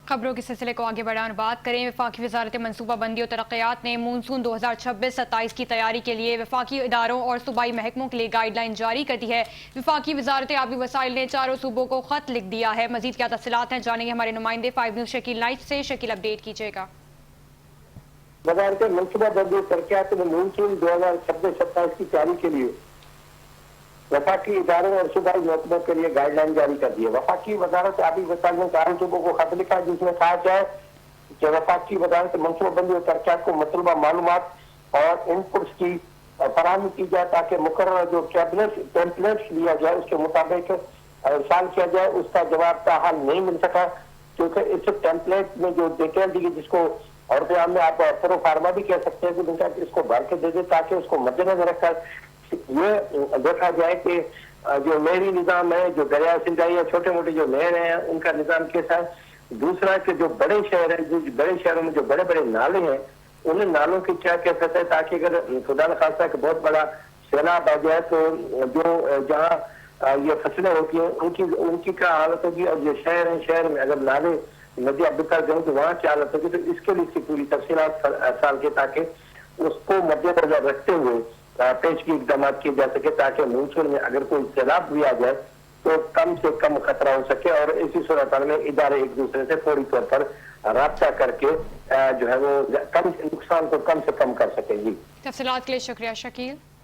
خبروں کے سلسلے کو آگے بڑھانے بات کریں۔ وفاقی وزارت منصوبہ بندی اور ترقیات نے مونسون 2026-27 کی تیاری کے لیے وفاقی اداروں اور صوبائی محکموں کے لیے گائیڈ لائن جاری کر دی ہے۔ وفاقی وزارت آبی وسائل نے چاروں صوبوں کو خط لکھ دیا ہے۔ مزید کیا تفصیلات ہیں جانیں گے ہمارے نمائندے 5 نیوز شکیل نائٹ سے۔ شکیل اپڈیٹ کیجیے گا۔ وزارت منصوبہ بندی اور ترقیات نے مونسون 2026-27 کی تیاری کے لیے وفاقی اداروں اور صوبائی محکموں کے لیے گائیڈ لائن جاری کر دی ہے۔ وفاقی وزارت آبی وسائل نے چاروں صوبوں کو خط لکھا جس میں کہا جائے کہ وفاقی وزارت منصوبہ بندی اور ترقیات کو مطلوبہ معلومات اور ان پٹس کی فراہمی کی جائے تاکہ مقررہ جو ٹیمپلیٹس لیا جائے اس کے مطابق ارسال کیا جائے۔ اس کا جواب تاحال نہیں مل سکا کیونکہ اس ٹیمپلیٹ میں جو ڈیٹیل دی گئی جس کو اور عام میں آپ پرو فارما بھی کہہ سکتے ہیں کہ اس کو بھر کے دے دے تاکہ اس کو مد نظر رکھ کر یہ دیکھا جائے کہ جو نہری نظام ہے، جو دریا سنچائی ہے، چھوٹے موٹے جو نہر ہیں ان کا نظام کیسا ہے۔ دوسرا کہ جو بڑے شہر ہیں، جو بڑے شہروں میں جو بڑے بڑے نالے ہیں ان نالوں کی کیا کیفیت ہے تاکہ اگر خدا نخواستہ کہ بہت بڑا سیلاب آ جائے تو جو جہاں یہ فصلیں ہوتی ہیں ان کی کیا حالت ہوگی، اور جو شہر ہیں شہر میں اگر نالے ندی اب کر گئے تو وہاں کیا حالت ہوگی۔ تو اس کے لیے اس کی پوری تفصیلات سال کے تاکہ اس کو مد نظر رکھتے ہوئے پیشگی اقدامات کیے جا سکے تاکہ مونسون میں اگر کوئی سیلاب بھی آ جائے تو کم سے کم خطرہ ہو سکے، اور اسی صورتحال میں ادارے ایک دوسرے سے فوری طور پر رابطہ کر کے جو ہے وہ نقصان کو کم سے کم کر سکیں۔ جی تفصیلات کے لیے شکریہ شکیل۔